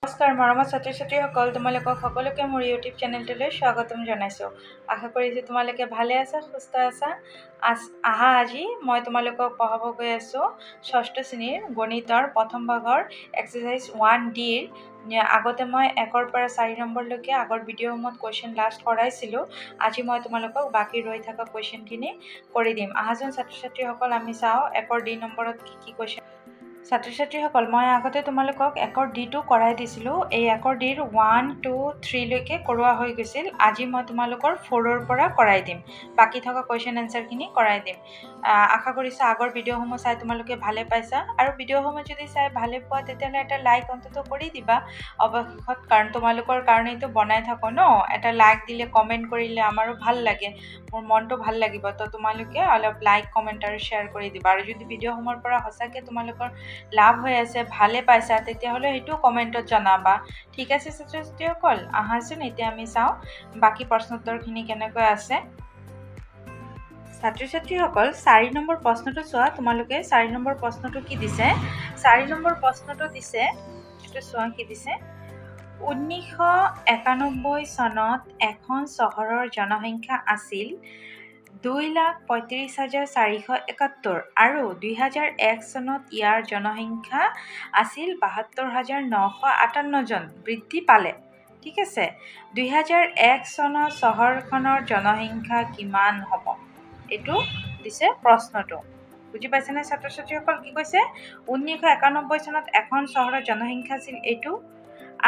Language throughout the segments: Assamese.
নমস্কাৰ মৰমৰ ছাত্ৰ ছাত্ৰীসকল, তোমালোকক সকলোকে মোৰ ইউটিউব চেনেলটোলৈ স্বাগতম জনাইছোঁ। আশা কৰিছোঁ তোমালোকে ভালে আছা, সুস্থ আছা। আজি মই তোমালোকক পঢ়াব গৈ আছোঁ 6ষ্ঠ শ্ৰেণীৰ গণিতৰ প্ৰথম ভাগৰ এক্সাৰচাইজ 1Dৰ। আগতে মই 1ৰ পৰা 4 নম্বৰলৈকে আগৰ ভিডিঅ'সমূহত কুৱেশ্যন লাষ্ট কৰাইছিলোঁ। আজি মই তোমালোকক বাকী ৰৈ থকা কুৱেশ্যনখিনি কৰি দিম। আহাজন ছাত্ৰ ছাত্ৰীসকল, আমি চাওঁ 1ৰ D নম্বৰত কি কুৱেশ্যন। ছাত্ৰ ছাত্ৰীসকল, মই আগতে তোমালোকক 1ৰ ডিটো কৰাই দিছিলোঁ। এই 1ৰ ডিৰ 1, 2, 3লৈকে কৰোৱা হৈ গৈছিল। আজি মই তোমালোকৰ 4ৰ পৰা কৰাই দিম। বাকী থকা কুৱেশ্যন এনচাৰখিনি কৰাই দিম। আশা কৰিছোঁ আগৰ ভিডিঅ'সমূহ চাই তোমালোকে ভালে পাইছা, আৰু ভিডিঅ'সমূহ যদি চাই ভালে পোৱা তেতিয়াহ'লে এটা লাইক অন্তত কৰি দিবা অৱশেষত, কাৰণ তোমালোকৰ কাৰণেইতো বনাই থাকোঁ ন। এটা লাইক দিলে, কমেণ্ট কৰিলে আমাৰো ভাল লাগে, মোৰ মনটো ভাল লাগিব। তো তোমালোকে অলপ লাইক, কমেণ্ট আৰু শ্বেয়াৰ কৰি দিবা। আৰু যদি ভিডিঅ'সমূহৰ পৰা সঁচাকৈ তোমালোকৰ লাভ হৈ আছে, ভালে পাইছা, তেতিয়াহ'লে সেইটো কমেণ্টত জনাবা। ঠিক আছে ছাত্ৰ ছাত্ৰীসকল, আহাচোন এতিয়া আমি চাওঁ বাকী প্ৰশ্নোত্তৰখিনি কেনেকৈ আছে। ছাত্ৰ ছাত্ৰীসকল, 4 নম্বৰ প্ৰশ্নটো চোৱা। তোমালোকে 4 নম্বৰ প্ৰশ্নটো কি দিছে? 4 নম্বৰ প্ৰশ্নটো দিছে, এইটো চোৱা কি দিছে। 1991 চনত এখন চহৰৰ জনসংখ্যা আছিল 2,35,471 আৰু 2001 চনত ইয়াৰ জনসংখ্যা আছিল 72,958 জন, বৃদ্ধি পালে। ঠিক আছে, 2001 চনত চহৰখনৰ জনসংখ্যা কিমান হ'ব? এইটো দিছে প্ৰশ্নটো। বুজি পাইছেনে ছাত্ৰ ছাত্ৰীসকল? কি কৈছে? 1991 চনত এখন চহৰৰ জনসংখ্যা আছিল এইটো,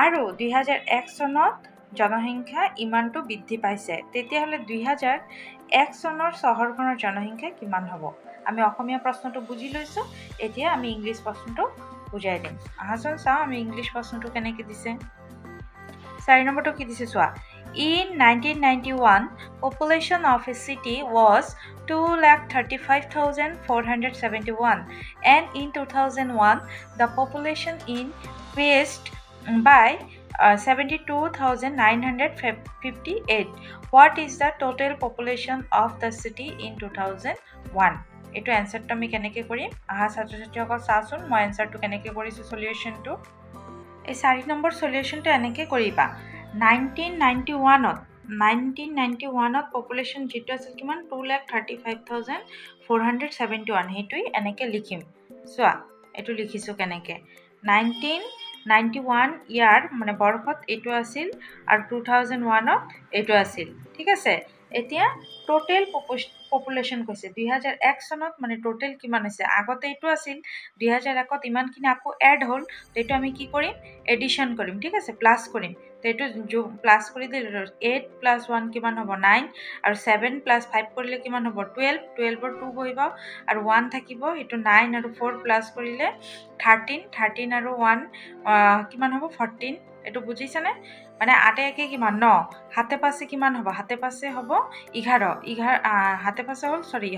আৰু 2001 চনত জনসংখ্যা ইমানটো বৃদ্ধি পাইছে। তেতিয়াহ'লে 2001 চনৰ চহৰখনৰ জনসংখ্যা কিমান হ'ব? আমি অসমীয়া প্ৰশ্নটো বুজি লৈছোঁ, এতিয়া আমি ইংলিছ প্ৰশ্নটো বুজাই দিম। আহাচোন চাওঁ আমি ইংলিছ প্ৰশ্নটো কেনেকৈ দিছে। 4 নম্বৰটো কি দিছে চোৱা। In 1991, population of a city was 2,35,471, and in 2001, the population increased by 72,958. What is the total population of the city in 2001? এইটো এনচাৰটো আমি কেনেকৈ কৰিম? আহা ছাত্ৰ ছাত্ৰীসকল চাওঁচোন মই এনচাৰটো কেনেকৈ কৰিছোঁ চলিউশ্যনটো। এই 4 নম্বৰ চলিউশ্যনটো এনেকৈ কৰিবা। 1991ত পপুলেশ্যন যিটো আছিল কিমান? 2,35,471, সেইটোৱেই এনেকৈ লিখিম। চোৱা এইটো লিখিছোঁ কেনেকৈ। 1991 ইয়াৰ মানে বৰ্ষত এইটো আছিল, আৰু 2001ত এইটো আছিল। ঠিক আছে, এতিয়া টোটেল পপুলেশ্যন কৈছে 2001 চনত, মানে টোটেল কিমান হৈছে। আগতে এইটো আছিল 2001ত, ইমানখিনি আকৌ এড হ'ল। এইটো আমি কি কৰিম? এডিশ্যন কৰিম। ঠিক আছে, প্লাছ কৰিম। তো এইটো প্লাছ কৰি দিলে 8 + 1 কিমান হ'ব? 9, আৰু 7 + 5 কৰিলে কিমান হ'ব? 12। 12ৰ 2 বহিব আৰু 1 থাকিব, এইটো 9 আৰু 4 প্লাছ কৰিলে 13। 13 আৰু 1 কিমান হ'ব? 14। এইটো বুজিছানে? মানে 8 একে কিমান? 9। হাতে পাছে কিমান হ'ব? হাতে পাছে হ'ব 11। হাতে পাছে হ'ল 12।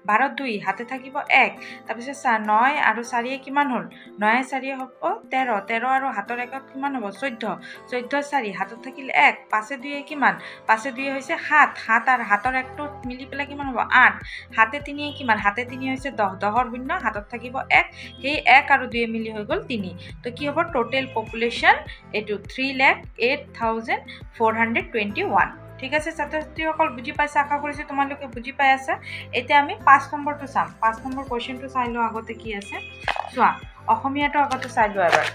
12ত 2, হাতে থাকিব 1। তাৰপিছত 9 আৰু 4 কিমান হ'ল? 9 4 হ'ব 13। 13 আৰু হাতৰ 1ত কিমান হ'ব? 14। 14 4, হাতত থাকিল 1। 5 2 কিমান? 5 2 হৈছে 7। 7 আৰু হাতৰ 1টো মিলি পেলাই কিমান হ'ব? 8। হাতে 3 কিমান? হাতে 3 হৈছে 10। 10ৰ 0, হাতত থাকিব 1। সেই 1 আৰু 2 মিলি হৈ গ'ল 3। তো কি হ'ব? টোটেল পপুলেশ্যন এইটো 3,08,421। ঠিক আছে ছাত্ৰ ছাত্ৰীসকল, বুজি পাইছা? আশা কৰিছোঁ তোমালোকে বুজি পাই আছা। এতিয়া আমি 5 নম্বৰটো চাম। 5 নম্বৰ কুৱেশ্যনটো চাই লওঁ আগতে কি আছে। চোৱা অসমীয়াটো আগতে চাই লোৱা এবাৰ।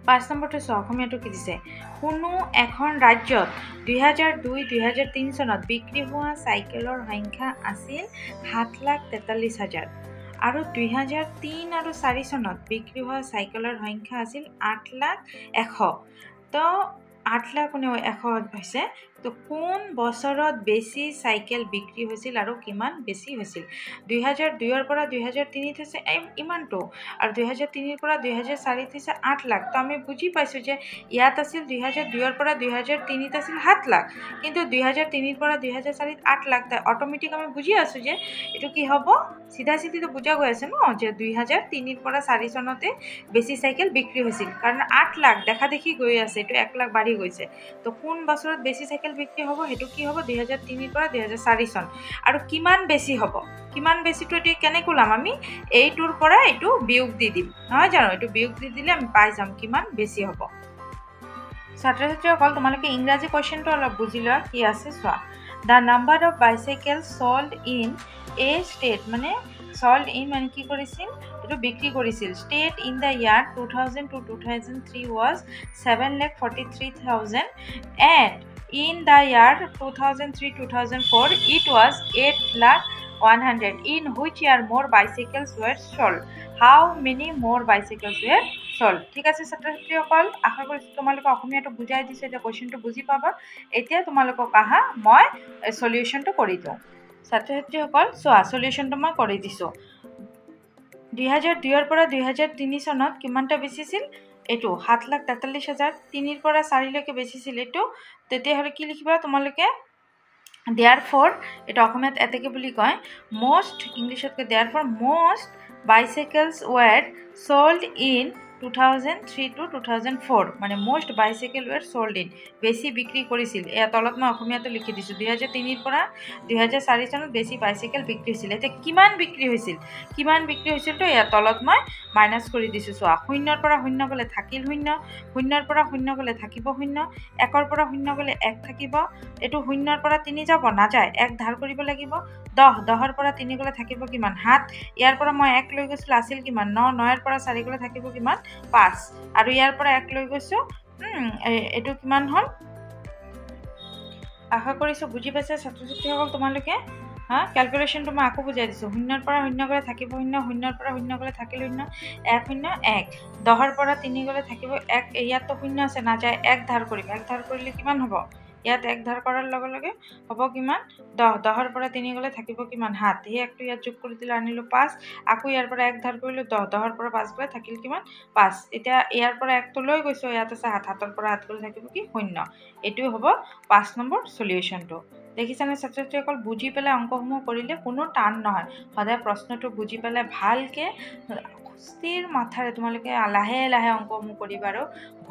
5 নম্বৰটো চোৱা, অসমীয়াটো কি দিছে। কোনো এখন ৰাজ্যত 2002-2003 চনত বিক্ৰী হোৱা চাইকেলৰ সংখ্যা আছিল 7,43,000, আৰু 2003 আৰু 4 চনত বিক্ৰী হোৱা চাইকেলৰ সংখ্যা আছিল 8,01,000। তো 8,01,000 হৈছে। তো কোন বছৰত বেছি চাইকেল বিক্ৰী হৈছিল আৰু কিমান বেছি হৈছিল? 2002ৰ পৰা 2003 হৈছে ইমানটো, আৰু 2003ৰ পৰা 2004 হৈছে 8 লাখ। তো আমি বুজি পাইছোঁ যে ইয়াত আছিল 2002ৰ পৰা 2003 আছিল 7 লাখ, কিন্তু 2003ৰ পৰা 2004 8 লাখ। তাই অট'মেটিক আমি বুজি আছোঁ যে এইটো কি হ'ব? চিধা চিধিটো বুজা গৈ আছে ন, যে 2003ৰ পৰা 4 চনতে বেছি চাইকেল বিক্ৰী হৈছিল, কাৰণ 8 লাখ দেখা দেখি গৈ আছে, এইটো 1 লাখ বাঢ়ি গৈছে। তো কোন বছৰত বেছি চাইকেল বিক্ৰী হ'ব হেতু কি হ'ব 2003 পৰা 2004 চন আৰু কিমান বেছি হ'ব কিমান বেছিটো এটি কেনে কলাম আমি এইটোৰ পৰা এইটো বিয়োগ দি দিম নহয় জানো এইটো বিয়োগ দি দিলে আমি পাই যাম কিমান বেছি হ'ব ছাত্ৰ ছাত্ৰীসকল তোমালোকে ইংৰাজী কোৱেশ্চনটো অলপ বুজি লোৱা কি আছে চোৱা the number of bicycles sold in a state মানে sold in মানে কি কৰিছিল এটো বিক্ৰী কৰিছিল state in the year 2000 to 2003 was 7,43,000 and in the year 2003-2004 it was 8,100,000 in which year more bicycles were sold how many more bicycles were sold ঠিক আছে ছাত্ৰ ছাত্ৰীসকল আশা কৰিছো তোমালোকে অসমীয়াটো বুজাই দিছে যে কোৱেশ্চনটো বুজি পাবা এতিয়া তোমালোকক আহা মই সলিউশনটো কৰি দিওঁ ছাত্ৰ ছাত্ৰীসকল চোৱা সলিউশনটো মই কৰি দিছো 2002 পৰা 2003 চনত কিমানটা বেচিছিল এটো 7,43,000 3 ৰ পৰা 4 লৈকে বেচিছিল এটো তেতিয়া হলে কি লিখিবা তোমালোকে therefore এটা অসমীয়াত এতেকে বুলি কয় most ইংলিশত therefore most bicycles were sold in 2003 to 2004 মানে most bicycle were sold in বেছি বিক্ৰী কৰিছিল এয়া তলত মই অসমীয়াতে লিখি দিছো 2003 ৰ পৰা 2004 চনত বেছি বাইসাইকেল বিক্ৰী হৈছিল এতে কিমান বিক্ৰী হৈছিল তো এয়া তলত মই মাইনাস কৰি দিছো চোৱা 0 ৰ পৰা 0 গলে থাকিল 0 0 ৰ পৰা 0 গলে থাকিব 0 1 ৰ পৰা 0 গলে 1 থাকিব এটো 0 ৰ পৰা 3 যাব না যায় 1 ধাৰ কৰিব লাগিব 10 10 ৰ পৰা 3 গলে থাকিব কিমান 7 ইয়াৰ পৰা মই 1 লৈ গৈছিল আছিল কিমান 9 9 ৰ পৰা 4 গলে থাকিব কিমান 5 আৰু ইয়াৰ পৰা 1 লৈ গৈছো এটো কিমান হল আশা কৰিছো বুজি পাইছে ছাত্ৰ ছাত্ৰীসকল তোমালোকে হা ক্যালকুলেশনটো মই আকো বুজাই দিছো 0 ৰ পৰা 0 গলে থাকিব 0 0 ৰ পৰা 0 গলে থাকিল 0 1 0 1 10 ৰ পৰা 3 গলে থাকিব 1 ইয়াত তো 0 আছে না যায় 1 ধাৰ কৰিম 1 ধাৰ কৰিলে কিমান হ'ব ইয়াত 1 ধাৰ কৰাৰ লগে লগে হ'ব কিমান 10 10 ৰ পৰা 3 গলে থাকিব কিমান 7 এই একটো ইয়াত যোগ কৰি দিলে আনিলো 5 আকো ইয়াৰ পৰা 1 ধাৰ কৰিলো 10 10 ৰ পৰা 5 গলে থাকিল কিমান 5 এতিয়া ইয়াৰ পৰা 1 তো লৈ গৈছো ইয়াত আছে 7 7 ৰ পৰা 8 গলে থাকিব কি 0 এটোই হ'ব 5 নম্বৰ সলিউশনটো দেখিছানে ছাত্ৰ ছাত্ৰীসকল বুজি পেলাই অংকসমূহ কৰিলে কোনো টান নহয় সদায় প্ৰশ্নটো বুজি পেলাই ভালকে স্থিৰ মাথাৰে তোমালোকে লাহে লাহে অংকসমূহ কৰিবা আৰু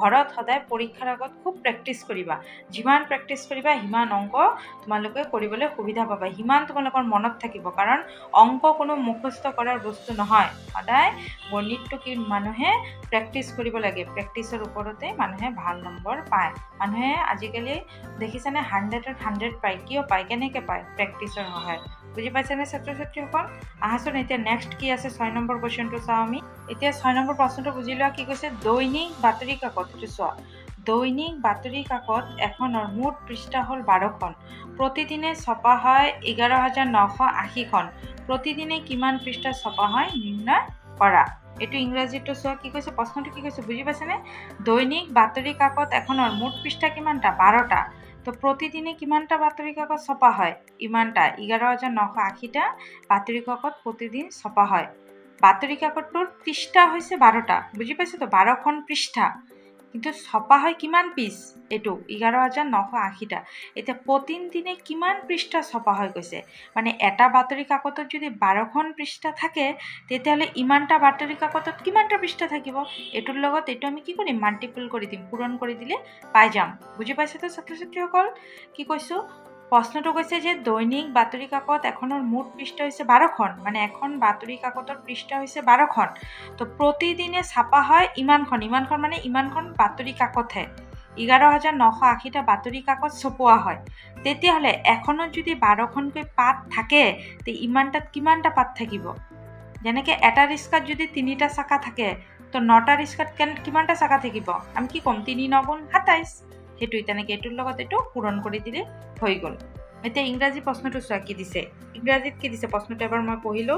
ঘৰত সদায় পৰীক্ষাৰ আগত খুব প্ৰেক্টিস কৰিবা যিমান প্ৰেক্টিস কৰিবা হিমান অংক তোমালোকে কৰিবলৈ সুবিধা পাবা হিমান তোমালোকৰ মনত থাকিব কাৰণ অংক কোনো মুখস্থ কৰাৰ বস্তু নহয় সদায় গণিতটো কি মানুহে প্ৰেক্টিস কৰিব লাগে প্ৰেক্টিসৰ ওপৰতে মানুহে ভাল নম্বৰ পায় মানুহে আজিকালি দেখিছানে 100 ত 100 পায় কিয় পায় কেনেকৈ পায় প্ৰেক্টিসৰ সহায় বুজি পাইছানে ছাত্ৰ ছাত্ৰীসকল আহাচোন এতিয়া নেক্সট কি আছে 6 নম্বৰ কোৱেশ্চনটো চাও আমি এতিয়া 6 নম্বৰ প্ৰশ্নটো বুজি লোৱা কি কৈছে দৈনিক বাতৰি কাকতটো চোৱা দৈনিক বাতৰি কাকত এখনৰ মুঠ পৃষ্ঠা হল 12খন প্ৰতিদিনে ছপা হয় 11,980 খন প্ৰতিদিনে কিমান পৃষ্ঠা ছপা হয় নিৰ্ণয় কৰা এটো ইংৰাজীটো চোৱা কি কৈছে প্ৰশ্নটো কি কৈছে বুজি পাইছানে দৈনিক বাতৰি কাকত এখনৰ মুঠ পৃষ্ঠা কিমানটা 12টা তো প্ৰতিদিনে কিমানটা বাতৰি কাকত ছপা হয় ইমানটা 11,980টা বাতৰি কাকত প্ৰতিদিন ছপা হয় বাতৰি কাকতটোৰ পৃষ্ঠা হৈছে 12টা বুজি পাইছো তো 12খন পৃষ্ঠা কিন্তু ছপা হয় কিমান পিস এটো 11,980টা এতিয়া প্ৰতিদিনে কিমান পৃষ্ঠা ছপা হয় কৈছে মানে এটা বাতৰি কাকতত যদি 12খন পৃষ্ঠা থাকে তেতিয়ালে ইমানটা বাতৰি কাকতত কিমানটা পৃষ্ঠা থাকিব এটোৰ লগত এটো আমি কি কৰিম মাল্টিপল কৰি দিম পূৰণ কৰি দিলে পাই যাম বুজি পাইছে তো ছাত্ৰ ছাত্ৰীসকল কি কৈছো প্ৰশ্নটো কৈছে যে দৈনিক বাতৰি কাকত এখনৰ মুঠ পৃষ্ঠা হৈছে 12খন মানে এখন বাতৰি কাকতৰ পৃষ্ঠা হৈছে 12খন তো প্ৰতিদিনে ছাপা হয় ইমানখন মানে ইমানখন বাতৰি কাকতহে 11,980টা বাতৰি কাকত ছপোৱা হয় তেতিয়াহলে এখনত যদি 12খনকৈ পাত থাকে তে ইমানটাত কিমানটা পাত থাকিব যেনেকে এটা ৰিস্কাত যদি 3টা চাকা থাকে তো 9টা ৰিস্কাত কিমানটা চাকা থাকিব আমি কি কম 3 9 গুণ 27 হেতু তেনেকে এটোৰ লগত এটো পূৰণ কৰি দিলে হৈ গল এতিয়া ইংৰাজী প্ৰশ্নটো চোৱা কি দিছে ইংৰাজীত কি দিছে প্ৰশ্নটো এবাৰ মই পঢ়িলো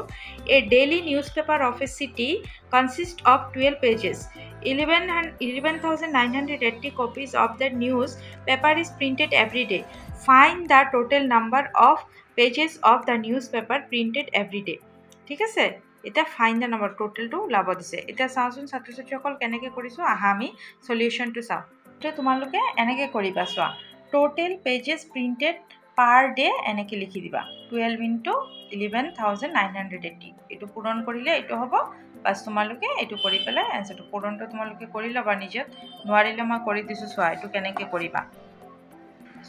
a daily newspaper of a city consist of 12 pages 11,980 copies of the news paper is printed every day find the total number of pages of the newspaper printed every day ঠিক আছে এটা ফাইন্ড দ্য নাম্বার টোটালটো লাভ দিছে এটা চাওচোন ছাত্ৰ ছাত্ৰীসকল কেনেকৈ কৰিছো আহা আমি সলিউশনটো চাও তো তোমালোকে এনেকৈ কৰিবা চোৱা total pages printed per day এনেকৈ লিখি দিবা 12 into 11,980 এটো পূৰণ কৰিলে এটো হ'ব বাস তোমালোকে এটো কৰি পেলাই আনসাৰটো পূৰণটো তোমালোকে কৰি লবা নিজত নোৱাৰিলে মই কৰি দিছো চোৱা এটো কেনেকৈ কৰিবা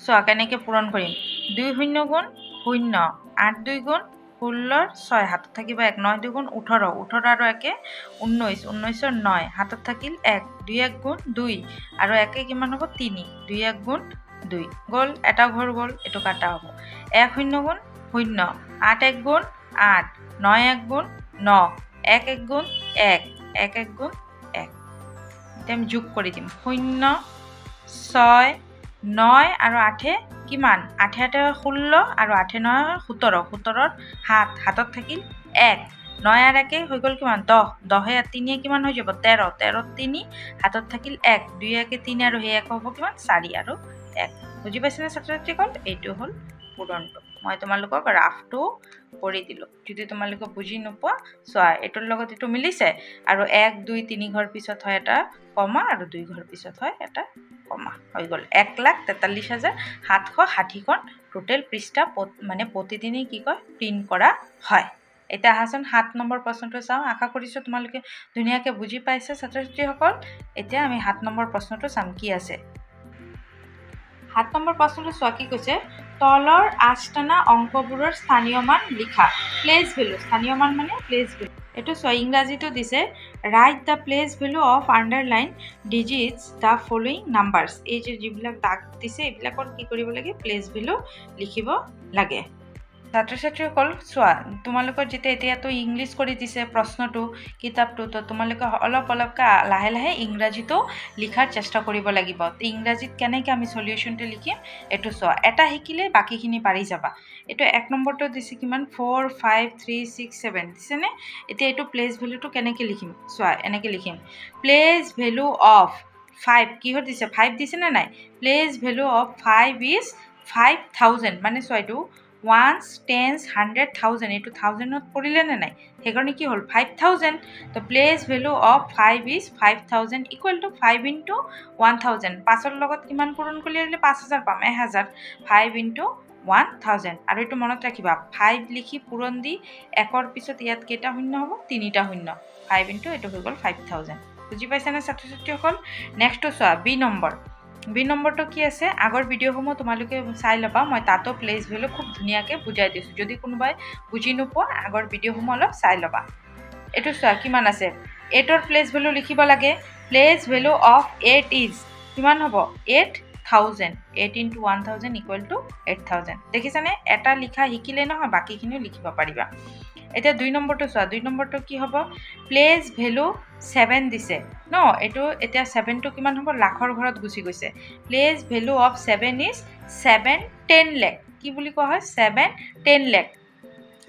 চোৱা কেনেকৈ পূৰণ কৰিম 2 শূন্য গুণ 0 8 2 গুণ 16 6 হাতত থাকিব 1 9 2 গুণ 18 18 আৰু 1 19 19 ৰ 9 হাতত থাকিল 1 2 1 গুণ 2 আৰু 1 কিমান হ'ব 3 2 1 গুণ 2 গ'ল এটা ঘৰ গ'ল এটো কাটা হ'ব 1 শূন্য গুণ 0 8 1 গুণ 8 9 1 গুণ 9 1 1 গুণ 1 1 1 গুণ 1 এতিয়া আমি যোগ কৰি দিম 0 6 9 আৰু 8 কিমান 8 8 16 আৰু 8 9 17 17 ৰ 7 হাতত থাকিল 1 9 আৰু 1 হৈ গ'ল কিমান 10 10 আৰু 3 কিমান হৈ যাব 13 13 3 হাতত থাকিল 1 2 1 3 আৰু সেই 1 হ'ব কিমান 4 আৰু 1 বুজি পাইছেনে ছাত্ৰ-ছাত্ৰীসকল এইটো হ'ল পূৰণটো মই তোমালোকক ৰাফটো কৰি দিলোঁ যদি তোমালোকে বুজি নোপোৱা চোৱা এটোৰ লগত এটো মিলিছে আৰু 1 2 3 ঘৰ পিছত হয় এটা কমা আৰু 2 ঘৰ পিছত হয় এটা কমা হৈ গ'ল 1,43,760 খন টোটেল পৃষ্ঠা মানে প্ৰতিদিনে কি কয় প্ৰিন্ট কৰা হয় এটা আহাচোন 7 নম্বৰ প্ৰশ্নটো চাওঁ আশা কৰিছোঁ তোমালোকে ধুনীয়াকৈ বুজি পাইছে ছাত্ৰ-ছাত্ৰীসকল এতিয়া আমি 7 নম্বৰ প্ৰশ্নটো চাম কি আছে 7 নম্বৰ প্ৰশ্নটো চোৱা কি কৈছে তলৰ আষ্টানা অংকবোৰৰ স্থানীয় মান লিখা প্লেস ভ্যালু স্থানীয় মান মানে প্লেস ভ্যালু এটো চোৱা ইংৰাজীটো দিছে write the place value of underline digits the following numbers এই যে যিবিলাক দাগ দিছে এইবিলাকৰ কি কৰিব লাগে প্লেস ভ্যালু লিখিব লাগে ছাত্ৰ-ছাত্ৰীসকল চোৱা তোমালোকৰ যেতিয়া এতিয়াতো ইংলিছ কৰি দিছে প্ৰশ্নটো কিতাপটো তো তোমালোকে অলপ লাহে লাহে ইংৰাজীটো লিখাৰ চেষ্টা কৰিব লাগিব ইংৰাজীত কেনেকৈ আমি সলিউশনটো লিখিম এটো চোৱা এটা শিকিলে বাকিখিনি পাৰি যাবা এটো 1 নম্বৰটো দিছে কিমান 4 5 3 6 7 দিছেনে এতিয়া এটো প্লেস ভ্যালুটো কেনেকৈ লিখিম চোৱা এনেকৈ লিখিম প্লেস ভ্যালু অফ 5 কি দিছে 5 দিছে না নাই প্লেস ভ্যালু অফ 5 ইজ 5000 মানে চোৱা এটো ones tens 100,000 into 1000 not পড়িলে না নাই হেগনি কি হল 5000 তো place value of 5 is 5000 equal to 5 into 1000 পাছৰ লগত কিমান পূৰণ কৰিলে 5000 পাম 1000 5 into 1000 আৰু এটো মনত ৰাখিবা 5 লিখি পূৰণ দি একৰ পিছত ইয়াত কেটা শূন্য হ'ব তিনিটা শূন্য 5 into এটো হৈ গল 5000 বুজি পাইছা না ছাত্ৰ-ছাত্ৰীসকল নেক্সট চোৱা বি নম্বৰ বি নম্বৰটো কি আছে আগৰ ভিডিঅ'সমূহ তোমালোকে চাই লবা মই তাতো প্লেস ভ্যালু খুব ধুনিয়াকে বুজাই দিছো যদি কোনোবাই বুজি নোপোৱা আগৰ ভিডিঅ'সমূহ অলপ চাই লবা এটো চোৱা কিমান আছে 8 ৰ প্লেস ভ্যালু লিখিব লাগে প্লেস ভ্যালু অফ 8 ইজ কিমান হ'ব 8000 8 into 1000 equal to 8000 দেখিছানে এটা লিখা শিকিলে নহয় বাকিখিনিও লিখিব পাৰিবা এটা 2 নম্বৰটো চোৱা 2 নম্বৰটো কি হ'ব প্লেস ভ্যালু 7 দিছে ন এটো এটা 7 টো কিমান হ'ব লাখৰ ঘৰত গুছি গৈছে place value of 7 is 7 10 lakh কি বুলি কোৱা হয় 7 10 লাখ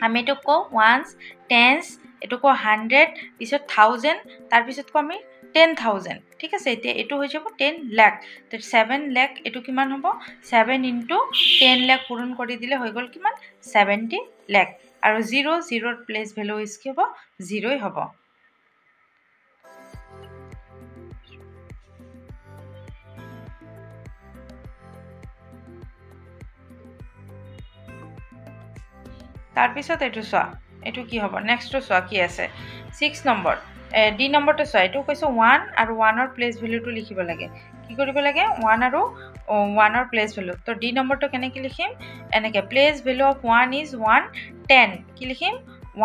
আমি এটো কো ওয়ান্স টেন্স এটো কো 100 পিছত 1000 তাৰ পিছত কো আমি 10000 ঠিক আছে এতিয়া এটো হৈ যাব 10 লাখ তো 7 লাখ এটো কিমান হ'ব 7 into 10 লাখ পূৰণ কৰি দিলে হৈ গল কিমান 70 লাখ আৰু 0 0 প্লেস ভ্যালু ইজ কি হ'ব 0 হ'ব তাৰ পিছত এটো চোৱা এটো কি হ'ব নেক্সট চোৱা কি আছে 6 নম্বৰ ডি নম্বৰটো চোৱা এটো কৈছো 1 আৰু 1 ৰ প্লেস ভ্যালুটো লিখিব লাগে কি কৰিব লাগে 1 আৰু 1 ৰ প্লেস ভ্যালু তো ডি নম্বৰটো কেনেকৈ লিখিম এনেকৈ প্লেস ভ্যালু অফ 1 ইজ 110 কি লিখিম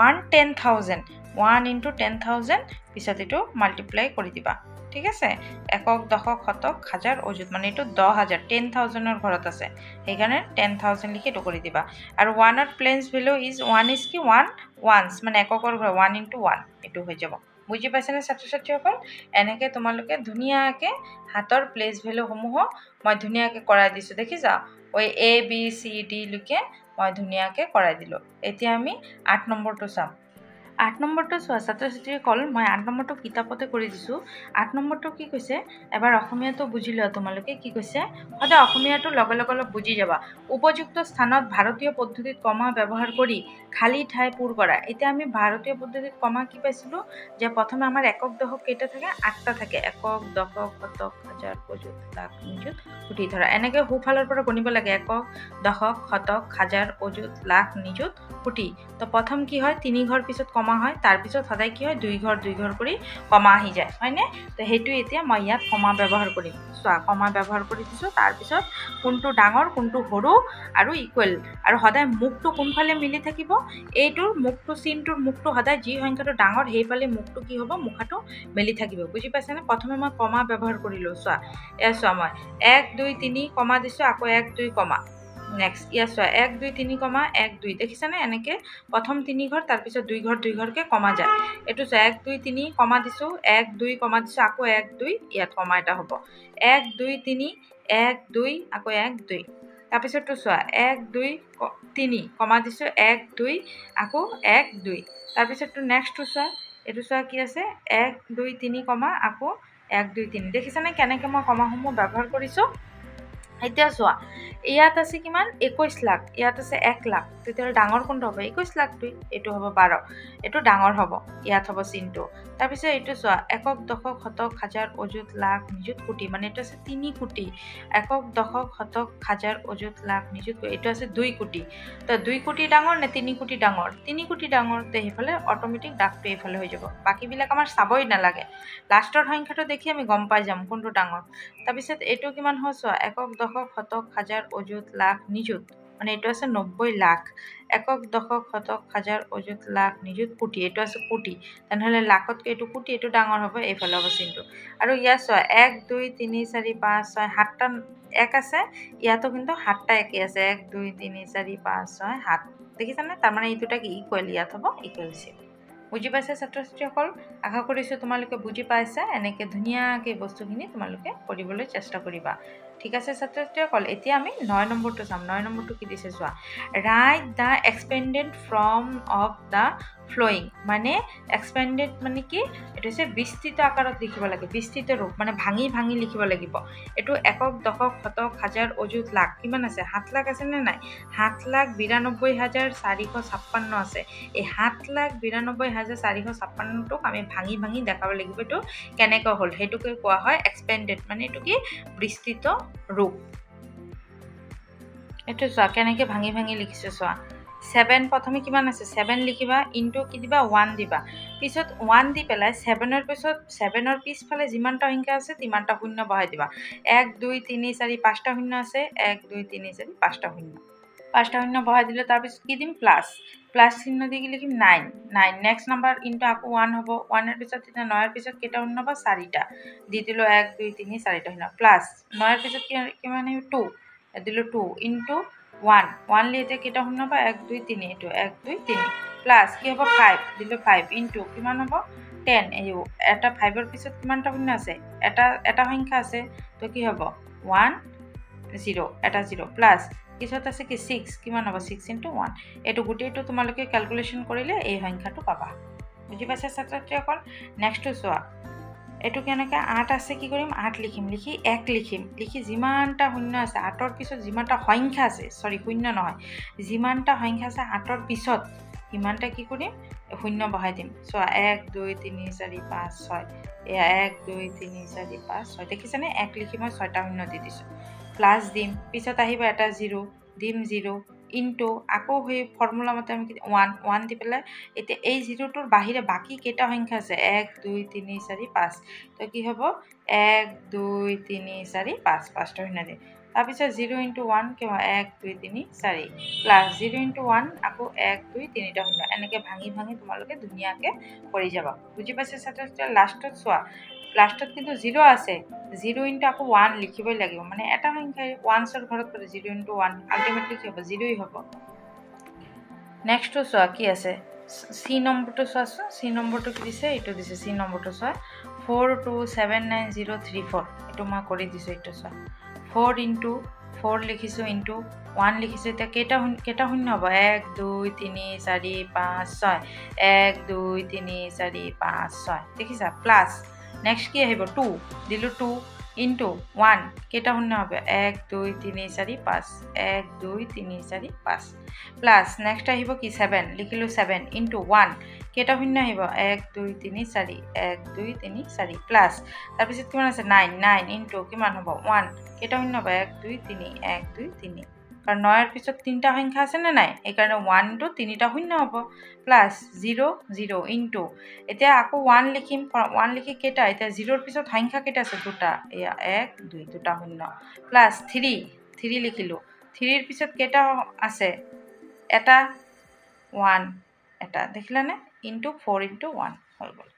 110000 1 into 10000 পিছত এটো মাল্টিপ্লাই কৰি দিবা ঠিক আছে একক দশক শতক হাজাৰ অযুত মানে এটো 10000 10000 ৰ ঘৰত আছে হেগানে 10000 লিখি এটো কৰি দিবা আৰু 1 ৰ প্লেস ভ্যালু ইজ 1 is কি 1 ones মানে এককৰ ঘৰ 1 into 1 এটো হৈ যাব বুজি পাইছানে ছাত্ৰ-ছাত্ৰীসকল এনেকৈ তোমালোকে ধুনিয়াকৈ হাতৰ প্লেস ভ্যালু সমূহ মই ধুনিয়াকৈ কৰাই দিছো দেখিছা ওই এ বি সি ডি লকে মই ধুনিয়াকৈ কৰাই দিলো এতিয়া আমি 8 নম্বৰটো চাম 8 নম্বৰটো চোৱা ছাত্ৰ-ছাত্ৰীসকল মই 8 নম্বৰটো কিতাপতে কৰি দিছো 8 নম্বৰটো কি কৈছে এবাৰ অসমীয়াটো বুজি লোৱা তোমালোকে কি কৈছে হয়তো অসমীয়াটো লগে লগে বুজি যাবা উপযুক্ত স্থানত ভাৰতীয় পদ্ধতিত কমা ব্যৱহাৰ কৰি খালি ঠাই পূৰ কৰা এতিয়া আমি ভাৰতীয় পদ্ধতিত কমা কি পাইছিলো যে প্ৰথমে আমাৰ একক দশক কেইটা থাকে 8টা থাকে একক দশক শতক হাজাৰ অযুত লাখ নিযুত কোটি ধৰা এনেকৈ হুফালৰ পৰা গণিব লাগে একক দশক শতক হাজাৰ অযুত লাখ নিযুত কোটি তো প্ৰথম কি হয় 3 ঘৰ পিছত কমা হয় তাৰপিছত সদায় কি হয় দুই ঘৰ কৰি কমা আহি যায় হয়নে তো সেইটো এতিয়া মই ইয়াত কমা ব্যৱহাৰ কৰিম চোৱা কমা ব্যৱহাৰ কৰি দিছোঁ তাৰপিছত কোনটো ডাঙৰ কোনটো সৰু আৰু ইকুৱেল আৰু সদায় মুখটো কোনফালে মিলি থাকিব এইটোৰ মুখটো চিনটোৰ মুখটো সদায় যি সংখ্যাটো ডাঙৰ সেইফালে মুখটো কি হ'ব মুখাটো মিলি থাকিব বুজি পাইছেনে প্ৰথমে মই কমা ব্যৱহাৰ কৰিলোঁ চোৱা চোৱা মই 1 2 3 কমা দিছোঁ আকৌ 1 2 কমা নেক্সট ইয়াত চোৱা 1 2 3 কমা 1 2 দেখিছানে এনেকে প্ৰথম 3 ঘৰ তাৰপিছত 2 ঘৰকে কমা যায় এইটো চোৱা 1 2 3 কমা দিছোঁ 1 2 কমা দিছোঁ আকৌ 1 2 ইয়াত কমা এটা হ'ব 1 2 3 1 2 আকৌ 1 2 তাৰপিছতটো চোৱা 1 2 3 কমা দিছোঁ 1 2 আকৌ 1 2 তাৰপিছতটো নেক্সটটো চোৱা এইটো চোৱা কি আছে 1 2 3 কমা আকৌ 1 2 3 দেখিছানে কেনেকৈ মই কমাসমূহ ব্যৱহাৰ কৰিছোঁ এতিয়া চোৱা ইয়াত আছে কিমান 21 লাখ ইয়াত আছে 1 লাখ তেতিয়াহ'লে ডাঙৰ কোনটো হ'ব 21 লাখটো এইটো হ'ব 12 এইটো ডাঙৰ হ'ব ইয়াত হ'ব চিনটো তাৰপিছত এইটো চোৱা একক দশক শতক হাজাৰ অযুত লাখ নিযুত কোটি মানে এইটো আছে 3 কোটি একক দশক শতক হাজাৰ অযুত লাখ নিযুত এইটো আছে 2 কোটি তো 2 কোটি ডাঙৰ নে 3 কোটি ডাঙৰ 3 কোটি ডাঙৰ তে সেইফালে অটোমেটিক ডাকটো এইফালে হৈ যাব বাকীবিলাক আমাৰ চাবই নালাগে লাষ্টৰ সংখ্যাটো দেখি আমি গম পাই যাম কোনটো ডাঙৰ তাৰপিছত এইটো কিমান হয় চোৱা একক দশক শতক হাজাৰ অযুত লাখ নিযুত মানে এইটো আছে 90 লাখ একক দশক শতক হাজাৰ অযুত লাখ নিযুত কোটি এইটো আছে কোটি তেনেহ'লে লাখতকৈ এইটো কোটি এইটো ডাঙৰ হ'ব এইফালে হ'ব চিনটো আৰু ইয়াত চোৱা 1 2 3 4 5 6 7টা 1 আছে ইয়াতো কিন্তু 7টা একেই আছে 1 2 3 4 5 6 7 দেখিছানে তাৰমানে এই দুটা কি ইকুৱেল ইয়াত হ'ব ইকুৱেল চিন বুজি পাইছে ছাত্ৰ ছাত্ৰীসকল আশা কৰিছোঁ তোমালোকে বুজি পাইছা এনেকৈ ধুনীয়াকৈ বস্তুখিনি তোমালোকে কৰিবলৈ চেষ্টা কৰিবা ঠিক আছে ছাত্ৰ ছাত্ৰীসকল এতিয়া আমি 9 নম্বৰটো চাম 9 নম্বৰটো কি দিছে চোৱা write the expanded form of the following মানে এক্সপেণ্ডেড মানে কি এইটো হৈছে বিস্তৃত আকাৰত লিখিব লাগে বিস্তৃত ৰূপ মানে ভাঙি লিখিব লাগিব এইটো একক দশক শতক হাজাৰ অযুত লাখ কিমান আছে 7 লাখ আছে নে নাই 7,92,456 আছে এই 7,92,456টোক আমি ভাঙি দেখাব লাগিব এইটো কেনেকৈ হ'ল সেইটোকে কোৱা হয় এক্সপেণ্ডেড মানে এইটো কি বিস্তৃত ৰূপ এইটো চোৱা কেনেকৈ ভাঙি লিখিছোঁ চোৱা 7 প্ৰথমে কিমান আছে 7 লিখিবা ইনটু কি দিবা 1 দিবা পিছত 1 দি পেলাই 7ৰ পিছত 7ৰ পিছফালে যিমানটা সংখ্যা আছে তিমানটা শূন্য বহাই দিবা 1 2 3 4 5টা শূন্য আছে 1 2 3 4 5টা শূন্য বহাই দিলে তাৰপিছত কি দিম প্লাছ চিহ্ন দি লিখিম 9 নেক্সট নাম্বাৰ ইনটু আকৌ 1 হ'ব 1ৰ পিছত তেতিয়া 9ৰ পিছত কেইটা শূন্য হ'ব 4টা দি দিলোঁ 1 2 3 4টা শূন্য প্লাছ 9ৰ পিছত কিমান আহিব 2 দিলোঁ 2 ইনটু 1 লিখোঁতে কেইটা শূন্য হ'ব 1 2 3 এইটো 1 2 3 প্লাছ কি হ'ব 5 দিলোঁ 5 ইনটু কিমান হ'ব 10 এই এটা 5ৰ পিছত কিমানটা শূন্য আছে এটা সংখ্যা আছে তো কি হ'ব 1 0 এটা 0 প্লাছ পিছত আছে কি 6 কিমান হ'ব 6 ইনটু 1 এইটো গোটেইটো তোমালোকে ক্যালকুলেশন কৰিলে এই সংখ্যাটো পাবা বুজি পাইছা ছাত্ৰ ছাত্ৰীসকল নেক্সটটো চোৱা এইটো কেনেকৈ 8 আছে কি কৰিম 8 লিখিম লিখি 1 লিখি যিমানটা শূন্য আছে 8ৰ পিছত যিমানটা সংখ্যা আছে সৰি শূন্য নহয় যিমানটা সংখ্যা আছে 8ৰ পিছত সিমানটা কি কৰিম শূন্য বহাই দিম চোৱা 1 2 3 4 5 6 এয়া 1 2 3 4 5 6 দেখিছেনে 1 লিখি মই 6টা শূন্য দি দিছোঁ প্লাছ দিম পিছত আহিব এটা 0 দিম 0 ইনটু আকৌ সেই ফৰ্মুলা মতে আমি 1 দি পেলাই এতিয়া এই 0টোৰ বাহিৰে বাকি কেইটা সংখ্যা আছে 1 2 3 4 5 তো কি হ'ব 1 2 3 4 5 5টা শূন্য দিম তাৰপিছত 0 ইনটু 1 কি হ'ব 1 2 3 4 প্লাছ 0 ইনটু 1 আকৌ 1 2 3টা শূন্য এনেকৈ ভাঙি তোমালোকে ধুনীয়াকৈ কৰি যাবা বুজি পাইছে ছাত্ৰ ছাত্ৰী লাষ্টত চোৱা লাষ্টত কিন্তু 0 আছে 0 ইনটু আকৌ 1 লিখিবই লাগিব মানে এটা সংখ্যাই 1ৰ ঘৰত কৰে 0 ইনটু 1 আলটিমেটলি কি হ'ব 0ই হ'ব নেক্সটটো চোৱা কি আছে সি নম্বৰটো চোৱাচোন সি নম্বৰটো কি দিছে এইটো দিছে সি নম্বৰটো চোৱা 4279034 এইটো মই কৰি দিছোঁ এইটো চোৱা 4 ইনটু 4 লিখিছোঁ ইনটু 1 লিখিছোঁ এতিয়া কেইটা শূন্য হ'ব 1 2 3 4 5 6 1 2 3 4 5 6 দেখিছা প্লাছ নেক্সট কি আহিব 2 দিলোঁ 2 ইনটু 1 কেইটা শূন্য হবে 1 2 3 4 5 1 2 3 4 5 প্লাস নেক্সট আহিব কি 7 লিখিলো 7 ইনটু 1 কেইটা শূন্য আহিব 1 2 3 4 1 2 3 4 প্লাস তাৰপিছত কিমান আছে 9 ইনটু কিমান হ'ব 1 কেইটা শূন্য হ'ব 1 2 3 1 2 3 কাৰণ 9ৰ পিছত তিনিটা সংখ্যা আছে নে নাই এইকাৰণে 1 * 3টা শূন্য হ'ব প্লাস 0 0 ইনটু এতিয়া আকৌ 1 লিখিম 1 লিখি কেইটা এতিয়া 0ৰ পিছত সংখ্যা কেইটা আছে দুটা এয়া 1 2 দুটা শূন্য প্লাস 3 লিখিলো 3ৰ পিছত কেইটা আছে এটা 1 এটা দেখিলানে ইনটু 4 * 1 হৈ গ'ল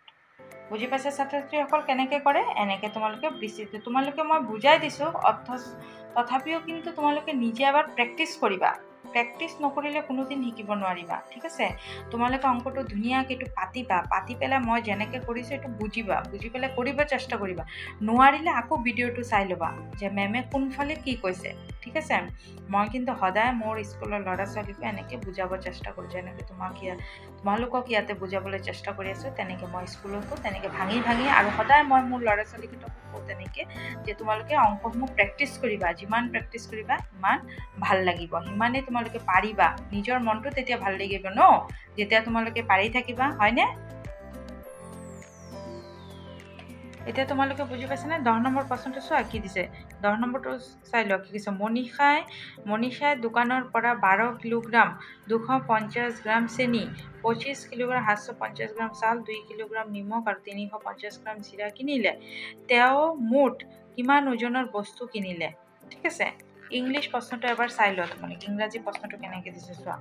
বুজি পাইছে ছাত্ৰছাত্ৰীসকল কেনেকৈ কৰে এনেকৈ তোমালোকে বিস্তৃত তোমালোকে মই বুজাই দিছোঁ তথাপিও কিন্তু তোমালোকে নিজে এবাৰ প্ৰেক্টিছ কৰিবা প্ৰেক্টিছ নকৰিলে কোনোদিন শিকিব নোৱাৰিবা ঠিক আছে তোমালোকে অংকটো ধুনীয়াকৈ এইটো পাতি পেলাই মই যেনেকৈ কৰিছোঁ এইটো বুজি পেলাই কৰিব চেষ্টা কৰিবা নোৱাৰিলে আকৌ ভিডিঅ'টো চাই ল'বা যে মেমে কোনফালে কি কৈছে ঠিক আছে মই কিন্তু সদায় মোৰ স্কুলৰ ল'ৰা ছোৱালীক এনেকৈ বুজাব চেষ্টা কৰোঁ যেনেকৈ তোমালোকক ইয়াতে বুজাবলৈ চেষ্টা কৰি আছোঁ তেনেকৈ মই স্কুলতো তেনেকৈ ভাঙি আৰু সদায় মই মোৰ ল'ৰা ছোৱালীকেইটাক কওঁ তেনেকৈ যে তোমালোকে অংকসমূহ প্ৰেক্টিছ কৰিবা যিমান প্ৰেক্টিছ কৰিবা সিমান ভাল লাগিব সিমানেই তোমালোকে পাৰিবা নিজৰ মনটো তেতিয়া ভাল লাগিব ন যেতিয়া তোমালোকে পাৰি থাকিবা হয়নে এতিয়া তোমালোকে বুজি পাইছানে 10 নম্বৰ প্ৰশ্নটো চোৱা কি দিছে 10 নম্বৰটো চাই লোৱা কি কৈছে মনীষাই দোকানৰ পৰা 12 কিলোগ্ৰাম 250 গ্ৰাম চেনি 25 কিলোগ্ৰাম 750 গ্ৰাম চাউল 2 কিলোগ্ৰাম নিমখ আৰু 350 গ্ৰাম জিৰা কিনিলে তেওঁ মুঠ কিমান ওজনৰ বস্তু কিনিলে ঠিক আছে ইংলিছ প্ৰশ্নটো এবাৰ চাই লোৱা তোমালোকে ইংৰাজী প্ৰশ্নটো কেনেকৈ দিছে চোৱা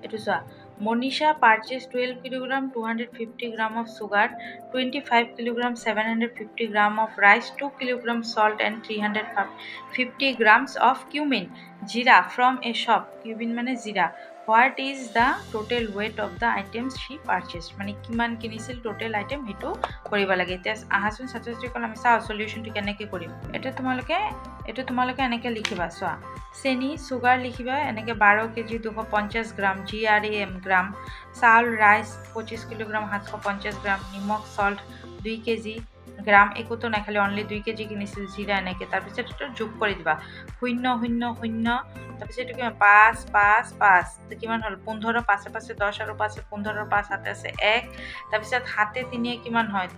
এইটো চোৱা Monisha purchased 12 kilogram 250 gram of sugar, 25 kilogram 750 gram of rice, 2 kilogram salt and 350 grams of cumin jeera from a shop. Cumin মানে jeera. What is the total weight of the items she purchased? মানে কিমান কিনিছিল total item হেতু কৰিব লাগে এতিয়া আহাচোন ছাত্ৰছাত্ৰীসকল আমি চাও সলিউশনটো কেনেকৈ কৰিম এটা তোমালোকে এনেকৈ লিখিবা চোৱা চেনি সুগাৰ লিখিবা এনেকৈ 12 কেজি 250 গ্ৰাম GRAM গ্ৰাম চাউল ৰাইচ 25 কিলোগ্ৰাম 750 গ্ৰাম নিমখ সল্ট 2 কেজি গ্ৰাম একোতো নাখালে অনলি 2 কেজি কিনিছিল জিৰা এনেকৈ তাৰপিছত এটা যোগ কৰি দিবা 0 0 0 তাৰপিছত এইটো কিমান 5 5 5 কিমান হ'ল 15 5 5 10 আৰু 5 15 5 7 আছে 1 তাৰপিছত হাতে 3 কিমান হয়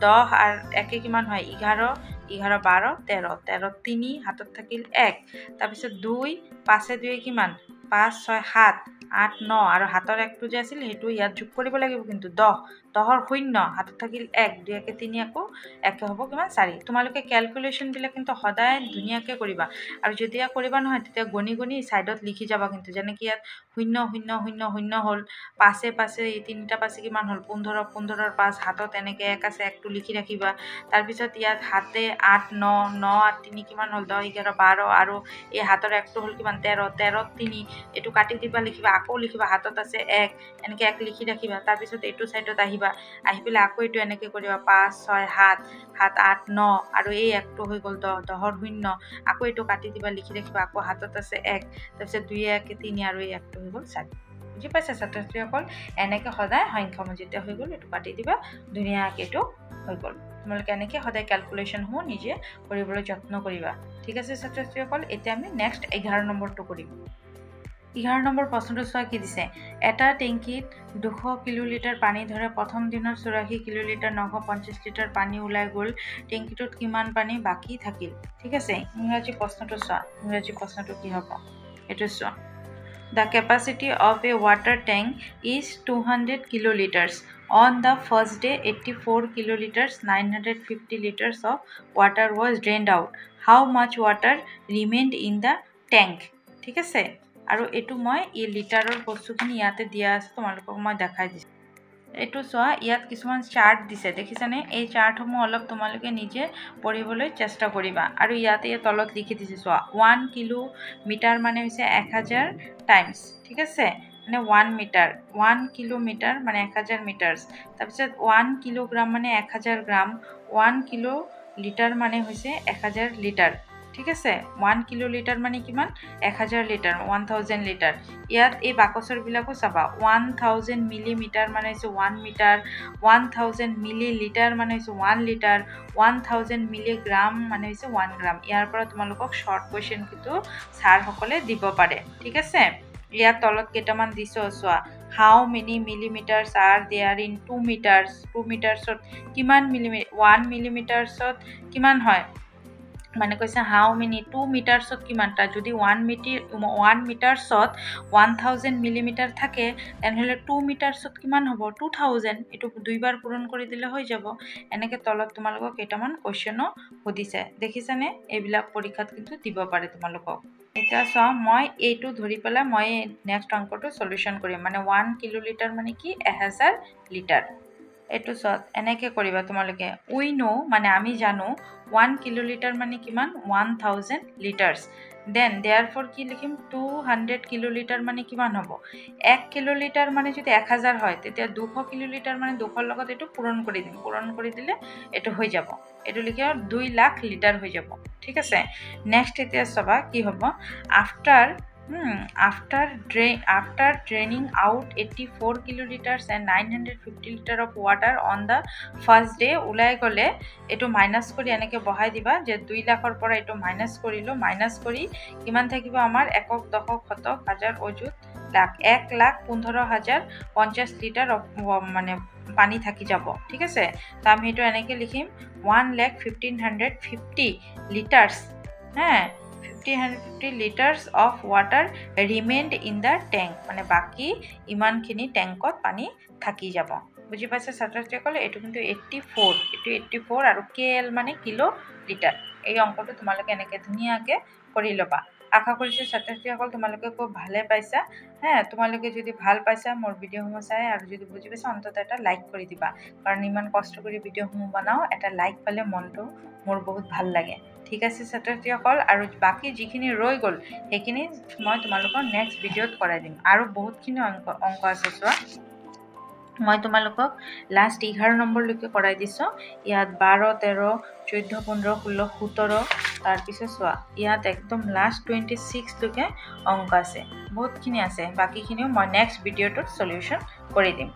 10 আৰু 1 কিমান হয় 11 11 12 13 13 3 হাতত থাকিল 1 তাৰপিছত 2 5 2 কিমান 5 6 7 8 9 আৰু হাতৰ একটো যে আছিল হেতু ইয়াত যোগ কৰিব লাগিব কিন্তু 10ৰ 0 হাতত থাকিল 1 2 কে 3 আকৌ 1 হ'ব কিমান 4 তোমালোকে ক্যালকুলেশন বিলাক কিন্তু সদায় ধুনীয়াকৈ কৰিবা আৰু যদি কৰিবা নহয় তেতিয়া গণি সাইডত লিখি যাবা কিন্তু যেনে কি ইয়াত 0 0 0 0 হ'ল পাছে এই তিনিটা পাছে কিমান হ'ল 15 15ৰ 5 হাতত এনেকৈ 1 আছে একটো লিখি ৰাখিবা তাৰ পিছত ইয়াত হাতে 8 9 9 আৰ 3 কিমান হ'ল 10 11 12 আৰু এই হাতৰ একটো হ'ল কিমান 13 13 3 এটো কাটি দিবা লিখিবা আকৌ লিখিবা হাতত আছে 1 এনেকৈ 1 লিখি ৰাখিবা তাৰ পিছত এইটো সাইডত আহিবা আহি পেলাই আকৌ এইটো এনেকৈ কৰিবা 5 6 7 7 8 9 আৰু এই একটো হৈ গ'ল 10ৰ 0 আকৌ এইটো কাটি দিবা লিখি ৰাখিবা আকৌ হাতত আছে 1 তাৰপিছত 2 1 3 আৰু এই একটো হৈ গ'ল 4 বুজি পাইছা ছাত্ৰছাত্ৰীসকল এনেকৈ সদায় সংখ্যাসমূহ যেতিয়া হৈ গ'ল এইটো কাটি দিবা ধুনীয়াকৈ এইটো হৈ গ'ল তোমালোকে এনেকৈ সদায় ক্যালকুলেশনসমূহ নিজে কৰিবলৈ যত্ন কৰিবা ঠিক আছে ছাত্ৰছাত্ৰীসকল এতিয়া আমি নেক্সট 11 নম্বৰটো কৰিম 11 নম্বৰ প্ৰশ্নটো চোৱা কি দিছে এটা টেংকিত 200 কিলোলিটাৰ পানী ধৰে প্ৰথম দিনৰ 84 কিলোলিটাৰ 950 লিটাৰ পানী ওলাই গ'ল টেংকিটোত কিমান পানী বাকি থাকিল ঠিক আছে ইংৰাজী প্ৰশ্নটো চোৱা ইংৰাজী প্ৰশ্নটো কি হ'ব এটো চোৱা The capacity of a water tank is 200 kiloliters. On the first day, 84 kiloliters, 950 liters of water was drained out. How much water remained in the tank? ঠিক আছে আৰু এটো মই এই লিটাৰৰ বস্তুখিনি ইয়াতে দিয়া আছে তোমালোকক মই দেখাই দিছো এটো চোৱা ইয়াত কিছুমান চাৰ্ট দিছে দেখিছানে এই চাৰ্টসমূহ অলপ তোমালোকে নিজে পঢ়িবলৈ চেষ্টা কৰিবা আৰু ইয়াতে তলত লিখি দিছে চোৱা 1 কিলোমিটাৰ মানে হৈছে 1000 টাইমছ ঠিক আছে মানে 1 মিটাৰ 1 কিলোমিটাৰ মানে 1000 মিটাৰছ তাৰপিছত 1 কিলোগ্ৰাম মানে 1000 গ্ৰাম 1 কিলো লিটাৰ মানে হৈছে 1000 লিটাৰ ঠিক আছে 1 কিলোলিটাৰ মানে কিমান 1000 লিটাৰ 1000 লিটাৰ ইয়াত এই বাকচৰ বিলাকো চাবা 1000 মিলিমিটাৰ মানে হৈছে 1 মিটাৰ 1000 মিলিলিটাৰ মানে হৈছে 1 লিটাৰ 1000 মিলিগ্ৰাম মানে হৈছে 1 গ্ৰাম ইয়াৰ পৰা তোমালোকক শৰ্ট কোৱেশ্চন কিন্তু স্যাৰ সকলে দিব পাৰে ঠিক আছে ইয়াত তলত কেইটামান দিছো চোৱা how many millimeters are there in 2 meters 2 meters কিমান মিলিমিটাৰ 1 মিলিমিটাৰছত কিমান হয় মানে কৈছে হাউ মেনি 2 মিটাৰছত কিমানটা যদি 1 মিটাৰছত 1000 মিলিমিটাৰ থাকে তেনেহ'লে 2 মিটাৰছত কিমান হ'ব 2000 এইটো দুইবাৰ পূৰণ কৰি দিলে হৈ যাব এনেকৈ তলত তোমালোকক কেইটামান কুৱেশ্যনো সুধিছে দেখিছানে এইবিলাক পৰীক্ষাত কিন্তু দিব পাৰে তোমালোকক এতিয়া চোৱা মই এইটো ধৰি পেলাই মই নেক্সট অংকটো সলিউশন কৰিম মানে 1 কিলোলিটাৰ মানে কি 1000 লিটাৰ এইটো চত এনেকৈ কৰিবা তোমালোকে উই নো মানে আমি জানো 1 কিলোলিটাৰ মানে কিমান 1000 লিটাৰ্স দেন দেয়াৰফৰ কি লিখিম 200 কিলোলিটাৰ মানে কিমান হ'ব 1 কিলোলিটাৰ মানে যদি 1000 হয় তেতিয়া 200 কিলোলিটাৰ মানে 200 লগত এইটো পূৰণ কৰি দিম পূৰণ কৰি দিলে এইটো হৈ যাব এইটো লিখিম 2 লাখ লিটাৰ হৈ যাব ঠিক আছে নেক্সট এতিয়া চাবা কি হ'ব after draining out 84 kiloliters and 950 liter of water on the first day ulai gole etu minus kori eneke bahai diba je 2 lakhor pora etu minus korilo minus kori kiman thakibo amar ekok dohok hotok hajar ojut lakh 1,15,050 liter of mane pani thaki jabo ঠিক আছে তো আমি এটো এনেকে লিখিম 1,15,50 liters হ্যাঁ 1,550 liters of water remained in the tank মানে বাকি ইমানখিনি ট্যাঙ্কত পানী থাকি যাব বুজি পাইছে ছাত্ৰছাত্ৰীসকল এটো কিন্তু 84 আৰু কেএল মানে কিলো লিটাৰ এই অংকটো তোমালোকে এনেকে ধুনিয়াকে কৰি লবা আশা কৰিছো ছাত্ৰছাত্ৰীসকল তোমালোকে খুব ভালে পাইছা হ্যাঁ তোমালোকে যদি ভাল পাইছা মোৰ ভিডিঅ'সমূহ চাই আৰু যদি বুজি পাইছা অন্তত এটা লাইক কৰি দিবা কাৰণ ইমান কষ্ট কৰি ভিডিঅ'সমূহ বনাও এটা লাইক পালে মনটো মোৰ বহুত ভাল লাগে ঠিক আছে ছাত্ৰছাত্ৰীসকল আৰু বাকি যিখিনি ৰৈ গল সেইখিনি মই তোমালোকৰ নেক্সট ভিডিঅ'ত কৰাই দিম আৰু বহুতখিনি অংক আছে চোৱা মই তোমালোকক লাষ্ট 11 নম্বৰ লৈকে কৰাই দিছো ইয়াত 12 13 14 15 16 17 তাৰ পিছত চোৱা ইয়াত একদম লাষ্ট 26 লৈকে অংক আছে বহুতখিনি আছে বাকিখিনিও মই নেক্সট ভিডিঅ'টোত সলিউশন কৰি দিম